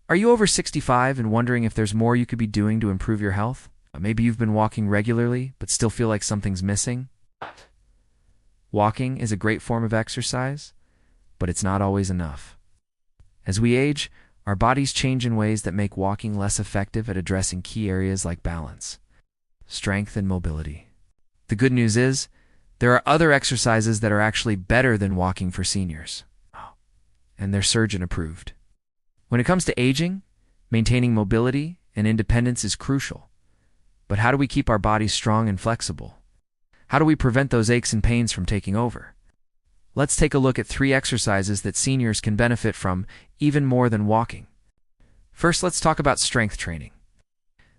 Are you over 65 and wondering if there's more you could be doing to improve your health? Maybe you've been walking regularly but still feel like something's missing. Walking is a great form of exercise, but it's not always enough. As we age, our bodies change in ways that make walking less effective at addressing key areas like balance, strength, and mobility. The good news is, there are other exercises that are actually better than walking for seniors, and they're surgeon approved. When it comes to aging, maintaining mobility and independence is crucial. But how do we keep our bodies strong and flexible? How do we prevent those aches and pains from taking over? Let's take a look at 3 exercises that seniors can benefit from even more than walking. First, let's talk about strength training.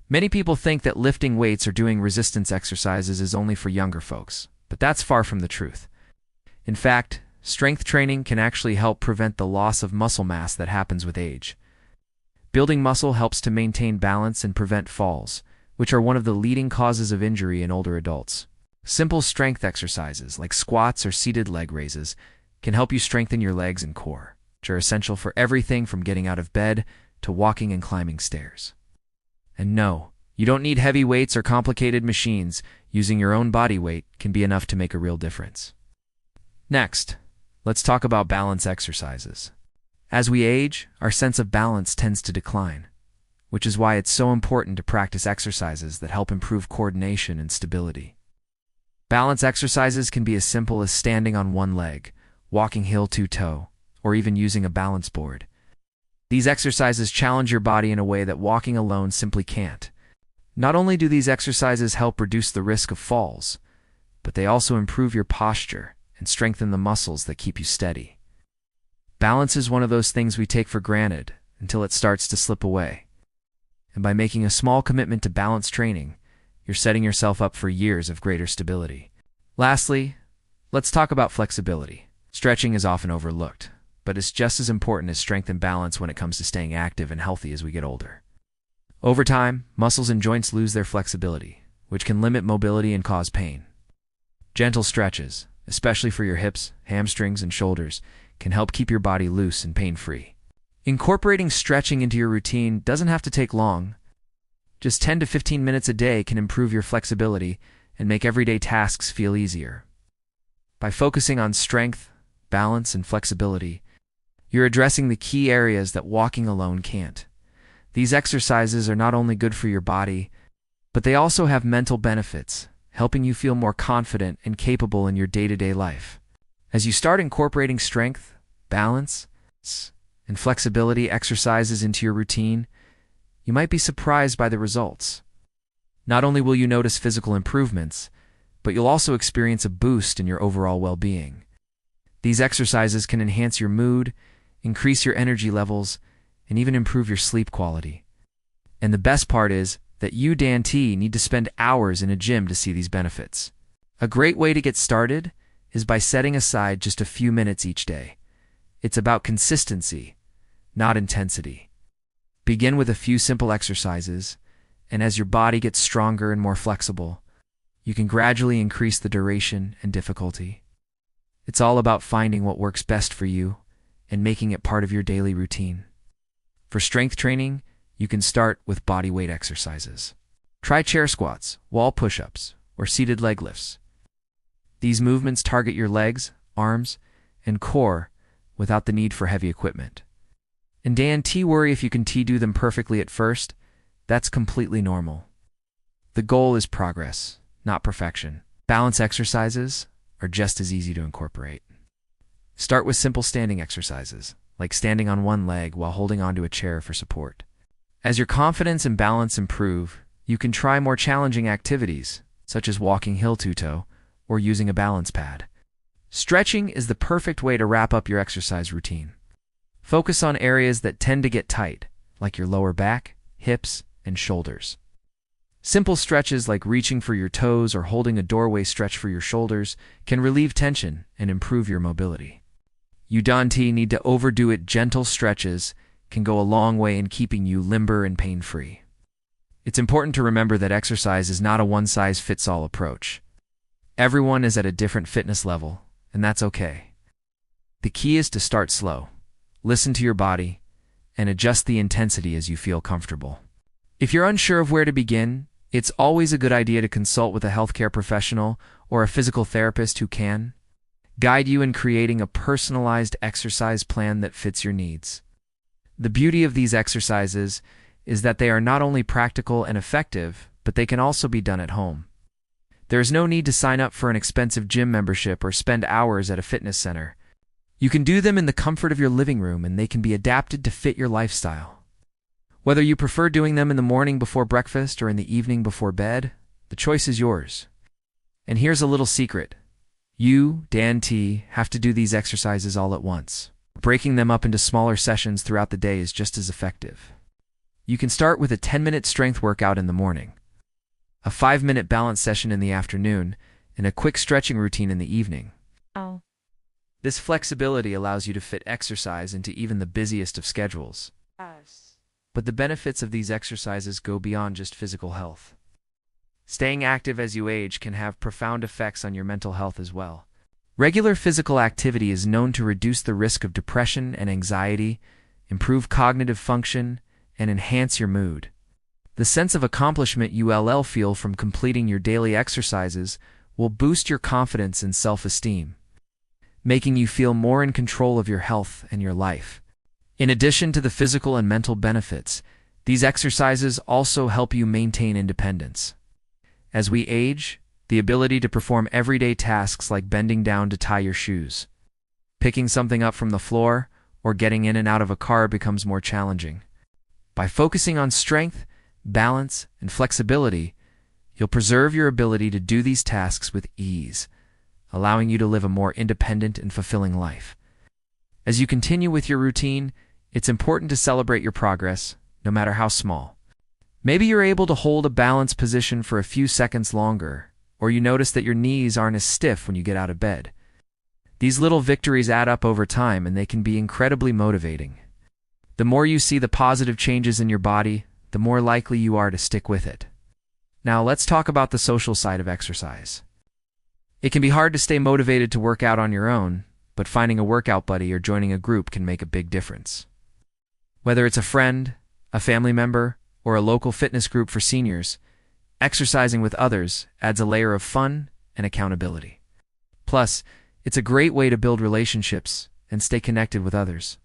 Many people think that lifting weights or doing resistance exercises is only for younger folks, but that's far from the truth. In fact, strength training can actually help prevent the loss of muscle mass that happens with age. Building muscle helps to maintain balance and prevent falls, which are one of the leading causes of injury in older adults. Simple strength exercises like squats or seated leg raises can help you strengthen your legs and core, which are essential for everything from getting out of bed to walking and climbing stairs. And no, you don't need heavy weights or complicated machines. Using your own body weight can be enough to make a real difference. Next, let's talk about balance exercises. As we age, our sense of balance tends to decline, which is why it's so important to practice exercises that help improve coordination and stability. Balance exercises can be as simple as standing on one leg, walking heel-to-toe, or even using a balance board. These exercises challenge your body in a way that walking alone simply can't. Not only do these exercises help reduce the risk of falls, but they also improve your posture and strengthen the muscles that keep you steady. Balance is one of those things we take for granted until it starts to slip away. And by making a small commitment to balance training, you're setting yourself up for years of greater stability. Lastly, let's talk about flexibility. Stretching is often overlooked, but it's just as important as strength and balance when it comes to staying active and healthy as we get older. Over time, muscles and joints lose their flexibility, which can limit mobility and cause pain. Gentle stretches, especially for your hips, hamstrings, and shoulders, can help keep your body loose and pain-free. Incorporating stretching into your routine doesn't have to take long. Just 10 to 15 minutes a day can improve your flexibility and make everyday tasks feel easier. By focusing on strength, balance, and flexibility, you're addressing the key areas that walking alone can't. These exercises are not only good for your body, but they also have mental benefits, helping you feel more confident and capable in your day-to-day life. As you start incorporating strength, balance, and flexibility exercises into your routine, you might be surprised by the results. Not only will you notice physical improvements, but you'll also experience a boost in your overall well-being. These exercises can enhance your mood, increase your energy levels, and even improve your sleep quality. And the best part is that you, Dan T, need to spend hours in a gym to see these benefits. A great way to get started is by setting aside just a few minutes each day. It's about consistency, not intensity. Begin with a few simple exercises, and as your body gets stronger and more flexible, you can gradually increase the duration and difficulty. It's all about finding what works best for you and making it part of your daily routine. For strength training, you can start with body weight exercises. Try chair squats, wall push-ups, or seated leg lifts. These movements target your legs, arms, and core without the need for heavy equipment. And Dan T, worry if you can do them perfectly at first. That's completely normal. The goal is progress, not perfection. Balance exercises are just as easy to incorporate. Start with simple standing exercises, like standing on one leg while holding onto a chair for support. As your confidence and balance improve, you can try more challenging activities, such as walking heel-to-toe or using a balance pad. Stretching is the perfect way to wrap up your exercise routine. Focus on areas that tend to get tight, like your lower back, hips, and shoulders. Simple stretches like reaching for your toes or holding a doorway stretch for your shoulders can relieve tension and improve your mobility. You don't need to overdo it. Gentle stretches can go a long way in keeping you limber and pain-free. It's important to remember that exercise is not a one-size-fits-all approach. Everyone is at a different fitness level, and that's okay. The key is to start slow, listen to your body, and adjust the intensity as you feel comfortable. If you're unsure of where to begin, it's always a good idea to consult with a healthcare professional or a physical therapist who can guide you in creating a personalized exercise plan that fits your needs. The beauty of these exercises is that they are not only practical and effective, but they can also be done at home. There is no need to sign up for an expensive gym membership or spend hours at a fitness center. You can do them in the comfort of your living room, and they can be adapted to fit your lifestyle. Whether you prefer doing them in the morning before breakfast or in the evening before bed, the choice is yours. And here's a little secret. You, Dan T., have to do these exercises all at once. Breaking them up into smaller sessions throughout the day is just as effective. You can start with a 10-minute strength workout in the morning, a 5-minute balance session in the afternoon, and a quick stretching routine in the evening. This flexibility allows you to fit exercise into even the busiest of schedules. But the benefits of these exercises go beyond just physical health. Staying active as you age can have profound effects on your mental health as well. Regular physical activity is known to reduce the risk of depression and anxiety, improve cognitive function, and enhance your mood. The sense of accomplishment you'll feel from completing your daily exercises will boost your confidence and self-esteem, making you feel more in control of your health and your life. In addition to the physical and mental benefits, these exercises also help you maintain independence. As we age, the ability to perform everyday tasks like bending down to tie your shoes, picking something up from the floor, or getting in and out of a car becomes more challenging. By focusing on strength, balance, and flexibility, you'll preserve your ability to do these tasks with ease, allowing you to live a more independent and fulfilling life. As you continue with your routine, it's important to celebrate your progress, no matter how small. Maybe you're able to hold a balanced position for a few seconds longer, or you notice that your knees aren't as stiff when you get out of bed. These little victories add up over time, and they can be incredibly motivating. The more you see the positive changes in your body, the more likely you are to stick with it. Now, let's talk about the social side of exercise. It can be hard to stay motivated to work out on your own, but finding a workout buddy or joining a group can make a big difference. Whether it's a friend, a family member, or a local fitness group for seniors, exercising with others adds a layer of fun and accountability. Plus, it's a great way to build relationships and stay connected with others.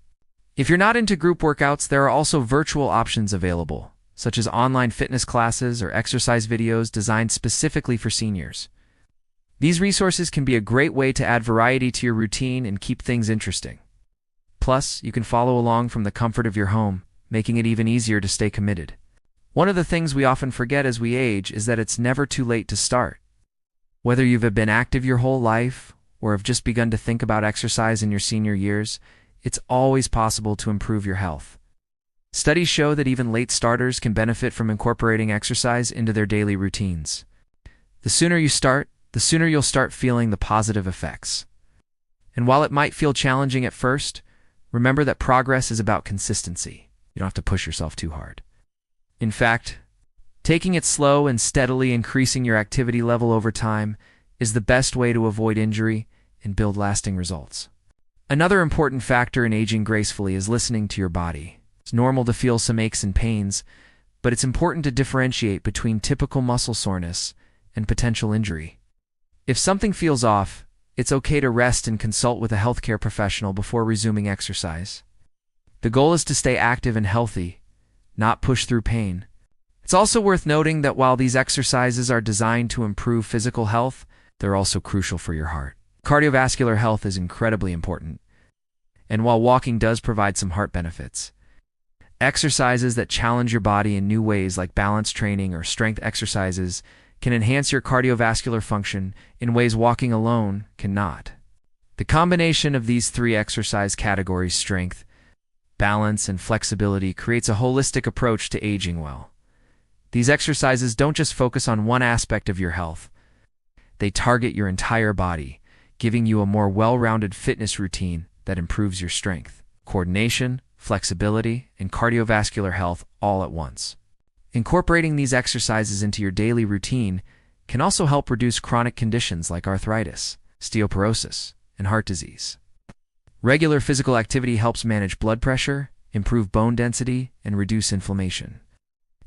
If you're not into group workouts, there are also virtual options available, such as online fitness classes or exercise videos designed specifically for seniors. These resources can be a great way to add variety to your routine and keep things interesting. Plus, you can follow along from the comfort of your home, making it even easier to stay committed. One of the things we often forget as we age is that it's never too late to start. Whether you've been active your whole life or have just begun to think about exercise in your senior years, it's always possible to improve your health. Studies show that even late starters can benefit from incorporating exercise into their daily routines. The sooner you start, the sooner you'll start feeling the positive effects. And while it might feel challenging at first, remember that progress is about consistency. You don't have to push yourself too hard. In fact, taking it slow and steadily increasing your activity level over time is the best way to avoid injury and build lasting results. Another important factor in aging gracefully is listening to your body. It's normal to feel some aches and pains, but it's important to differentiate between typical muscle soreness and potential injury. If something feels off, it's okay to rest and consult with a healthcare professional before resuming exercise. The goal is to stay active and healthy, not push through pain. It's also worth noting that while these exercises are designed to improve physical health, they're also crucial for your heart. Cardiovascular health is incredibly important. And while walking does provide some heart benefits, exercises that challenge your body in new ways like balance training or strength exercises can enhance your cardiovascular function in ways walking alone cannot. The combination of these three exercise categories, strength, balance, and flexibility, creates a holistic approach to aging well. These exercises don't just focus on one aspect of your health. They target your entire body, giving you a more well-rounded fitness routine that improves your strength, coordination, flexibility, and cardiovascular health all at once. Incorporating these exercises into your daily routine can also help reduce chronic conditions like arthritis, osteoporosis, and heart disease. Regular physical activity helps manage blood pressure, improve bone density, and reduce inflammation.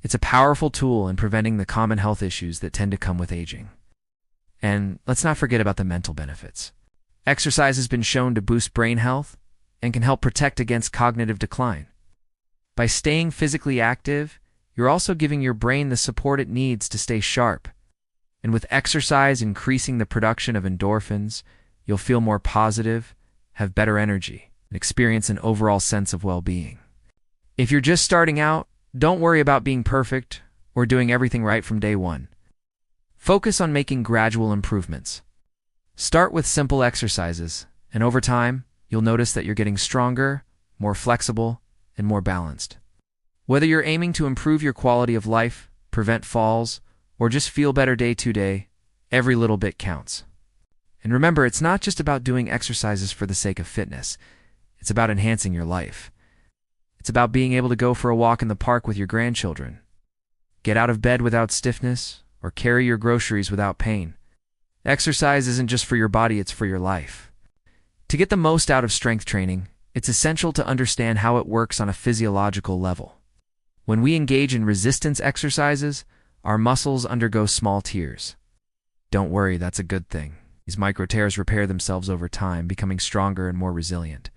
It's a powerful tool in preventing the common health issues that tend to come with aging. And let's not forget about the mental benefits. Exercise has been shown to boost brain health and can help protect against cognitive decline. By staying physically active, you're also giving your brain the support it needs to stay sharp. And with exercise increasing the production of endorphins, you'll feel more positive, have better energy, and experience an overall sense of well-being. If you're just starting out, don't worry about being perfect or doing everything right from day one. Focus on making gradual improvements. Start with simple exercises, and over time, you'll notice that you're getting stronger, more flexible, and more balanced. Whether you're aiming to improve your quality of life, prevent falls, or just feel better day to day, every little bit counts. And remember, it's not just about doing exercises for the sake of fitness. It's about enhancing your life. It's about being able to go for a walk in the park with your grandchildren, get out of bed without stiffness, or carry your groceries without pain. Exercise isn't just for your body, it's for your life. To get the most out of strength training, it's essential to understand how it works on a physiological level. When we engage in resistance exercises, our muscles undergo small tears. Don't worry, that's a good thing. These micro tears repair themselves over time, becoming stronger and more resilient.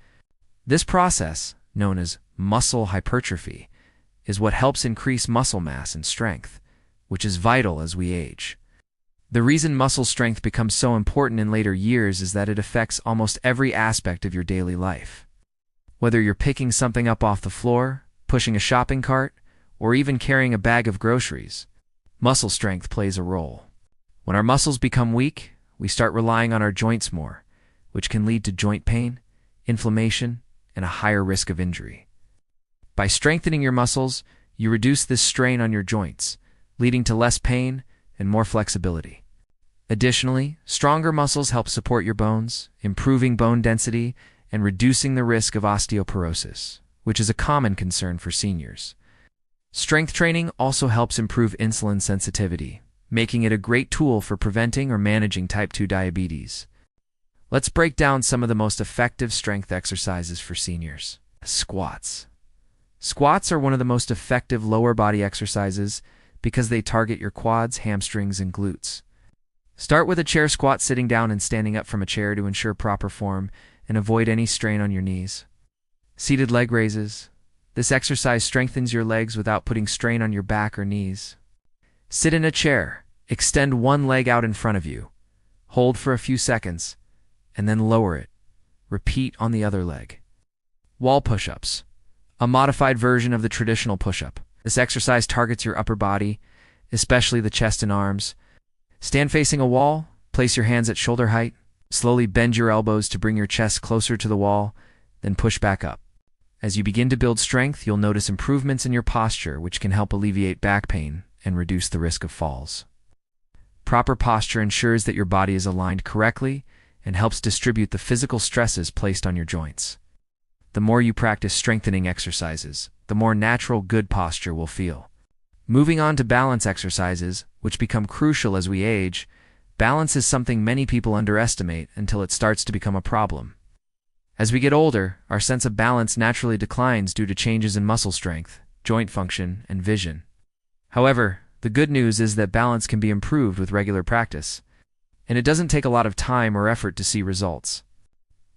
This process, known as muscle hypertrophy, is what helps increase muscle mass and strength, which is vital as we age. The reason muscle strength becomes so important in later years is that it affects almost every aspect of your daily life. Whether you're picking something up off the floor, pushing a shopping cart, or even carrying a bag of groceries, muscle strength plays a role. When our muscles become weak, we start relying on our joints more, which can lead to joint pain, inflammation, and a higher risk of injury. By strengthening your muscles, you reduce this strain on your joints, leading to less pain and more flexibility. Additionally, stronger muscles help support your bones, improving bone density and reducing the risk of osteoporosis, which is a common concern for seniors. Strength training also helps improve insulin sensitivity, making it a great tool for preventing or managing type 2 diabetes. Let's break down some of the most effective strength exercises for seniors. Squats. Squats are one of the most effective lower body exercises because they target your quads, hamstrings, and glutes. Start with a chair squat, sitting down and standing up from a chair to ensure proper form and avoid any strain on your knees. Seated leg raises. This exercise strengthens your legs without putting strain on your back or knees. Sit in a chair. Extend one leg out in front of you. Hold for a few seconds, and then lower it. Repeat on the other leg. Wall push-ups. A modified version of the traditional push-up. This exercise targets your upper body, especially the chest and arms. Stand facing a wall, place your hands at shoulder height, slowly bend your elbows to bring your chest closer to the wall, then push back up. As you begin to build strength, you'll notice improvements in your posture, which can help alleviate back pain and reduce the risk of falls. Proper posture ensures that your body is aligned correctly and helps distribute the physical stresses placed on your joints. The more you practice strengthening exercises, the more natural, good posture will feel. Moving on to balance exercises, which become crucial as we age, balance is something many people underestimate until it starts to become a problem. As we get older, our sense of balance naturally declines due to changes in muscle strength, joint function, and vision. However, the good news is that balance can be improved with regular practice, and it doesn't take a lot of time or effort to see results.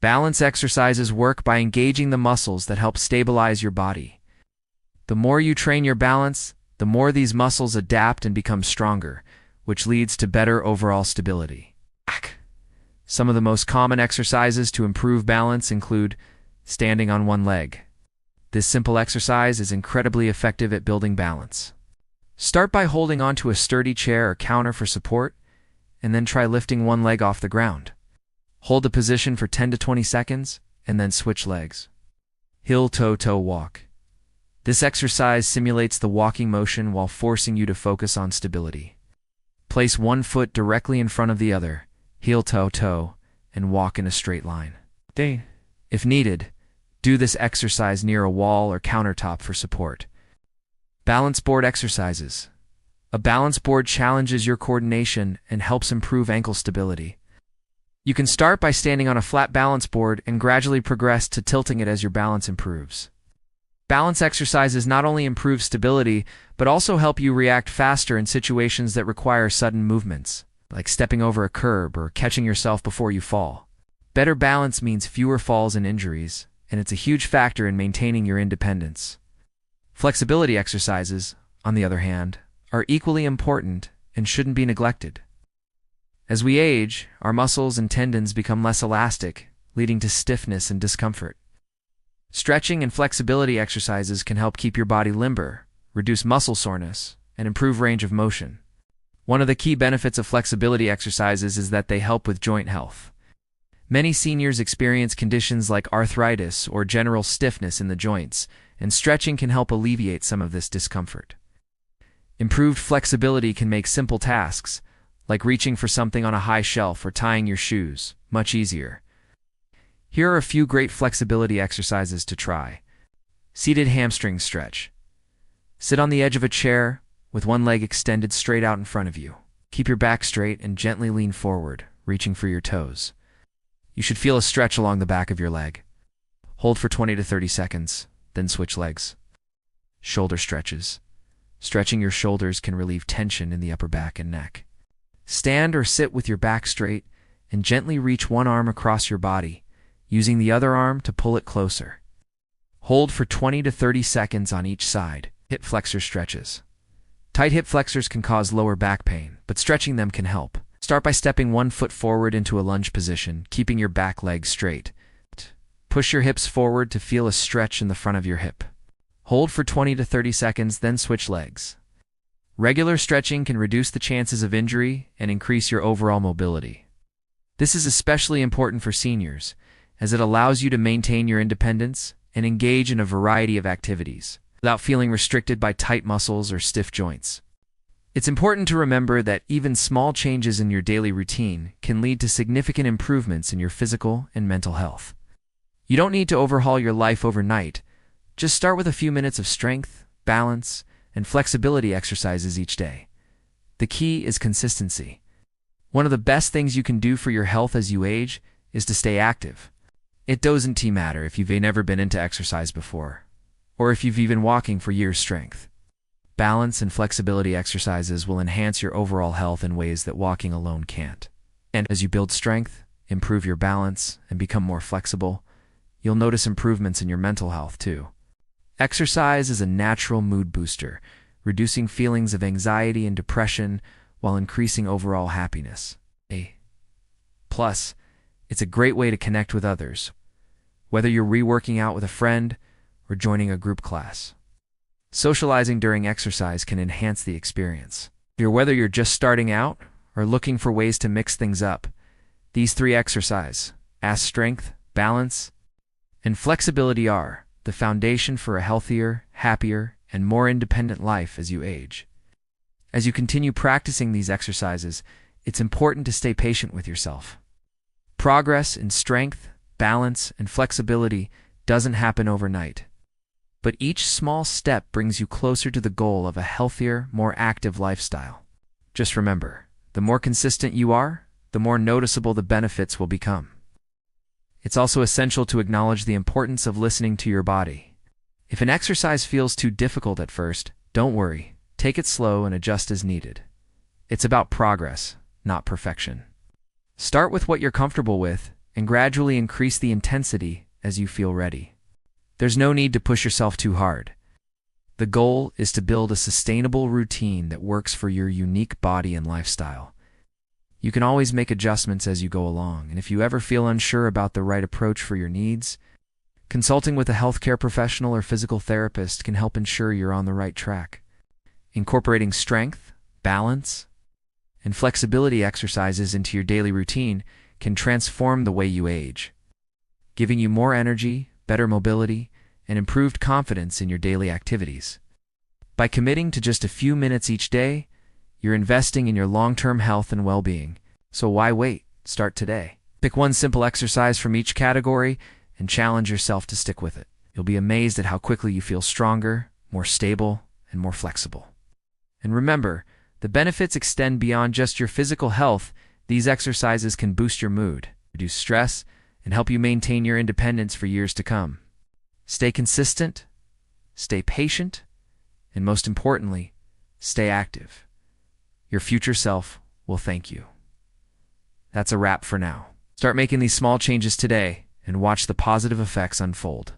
Balance exercises work by engaging the muscles that help stabilize your body. The more you train your balance, the more these muscles adapt and become stronger, which leads to better overall stability. Some of the most common exercises to improve balance include standing on one leg. This simple exercise is incredibly effective at building balance. Start by holding onto a sturdy chair or counter for support, and then try lifting one leg off the ground. Hold the position for 10 to 20 seconds, and then switch legs. Heel-toe-toe walk. This exercise simulates the walking motion while forcing you to focus on stability. Place one foot directly in front of the other, heel-toe-toe, and walk in a straight line. If needed, do this exercise near a wall or countertop for support. Balance board exercises. A balance board challenges your coordination and helps improve ankle stability. You can start by standing on a flat balance board and gradually progress to tilting it as your balance improves. Balance exercises not only improve stability, but also help you react faster in situations that require sudden movements, like stepping over a curb or catching yourself before you fall. Better balance means fewer falls and injuries, and it's a huge factor in maintaining your independence. Flexibility exercises, on the other hand, are equally important and shouldn't be neglected. As we age, our muscles and tendons become less elastic, leading to stiffness and discomfort. Stretching and flexibility exercises can help keep your body limber, reduce muscle soreness, and improve range of motion. One of the key benefits of flexibility exercises is that they help with joint health. Many seniors experience conditions like arthritis or general stiffness in the joints, and stretching can help alleviate some of this discomfort. Improved flexibility can make simple tasks, like reaching for something on a high shelf or tying your shoes, much easier. Here are a few great flexibility exercises to try. Seated hamstring stretch. Sit on the edge of a chair with one leg extended straight out in front of you. Keep your back straight and gently lean forward, reaching for your toes. You should feel a stretch along the back of your leg. Hold for 20 to 30 seconds, then switch legs. Shoulder stretches. Stretching your shoulders can relieve tension in the upper back and neck. Stand or sit with your back straight and gently reach one arm across your body, using the other arm to pull it closer. Hold for 20 to 30 seconds on each side. Hip flexor stretches. Tight hip flexors can cause lower back pain, but stretching them can help. Start by stepping one foot forward into a lunge position, keeping your back leg straight. Push your hips forward to feel a stretch in the front of your hip. Hold for 20 to 30 seconds, then switch legs. Regular stretching can reduce the chances of injury and increase your overall mobility. This is especially important for seniors, as it allows you to maintain your independence and engage in a variety of activities without feeling restricted by tight muscles or stiff joints. It's important to remember that even small changes in your daily routine can lead to significant improvements in your physical and mental health. You don't need to overhaul your life overnight. Just start with a few minutes of strength, balance, and flexibility exercises each day. The key is consistency. One of the best things you can do for your health as you age is to stay active. It doesn't matter if you've never been into exercise before, or if you've even walking for years strength. Balance and flexibility exercises will enhance your overall health in ways that walking alone can't. And as you build strength, improve your balance, and become more flexible, you'll notice improvements in your mental health too. Exercise is a natural mood booster, reducing feelings of anxiety and depression while increasing overall happiness. Plus, it's a great way to connect with others, whether you're reworking out with a friend or joining a group class. Socializing during exercise can enhance the experience. Whether you're just starting out or looking for ways to mix things up, these three exercises, strength, balance, and flexibility are the foundation for a healthier, happier, and more independent life as you age. As you continue practicing these exercises, it's important to stay patient with yourself. Progress in strength, balance, and flexibility doesn't happen overnight, but each small step brings you closer to the goal of a healthier, more active lifestyle. Just remember, the more consistent you are, the more noticeable the benefits will become. It's also essential to acknowledge the importance of listening to your body. If an exercise feels too difficult at first, don't worry. Take it slow and adjust as needed. It's about progress, not perfection. Start with what you're comfortable with and gradually increase the intensity as you feel ready. There's no need to push yourself too hard. The goal is to build a sustainable routine that works for your unique body and lifestyle. You can always make adjustments as you go along, and if you ever feel unsure about the right approach for your needs, consulting with a healthcare professional or physical therapist can help ensure you're on the right track. Incorporating strength, balance, and flexibility exercises into your daily routine can transform the way you age, giving you more energy, better mobility, and improved confidence in your daily activities. By committing to just a few minutes each day, you're investing in your long-term health and well-being. So why wait? Start today. Pick one simple exercise from each category and challenge yourself to stick with it. You'll be amazed at how quickly you feel stronger, more stable, and more flexible. And remember, the benefits extend beyond just your physical health. These exercises can boost your mood, reduce stress, and help you maintain your independence for years to come. Stay consistent, stay patient, and most importantly, stay active. Your future self will thank you. That's a wrap for now. Start making these small changes today and watch the positive effects unfold.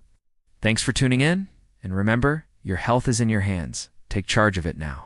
Thanks for tuning in, and remember, your health is in your hands. Take charge of it now.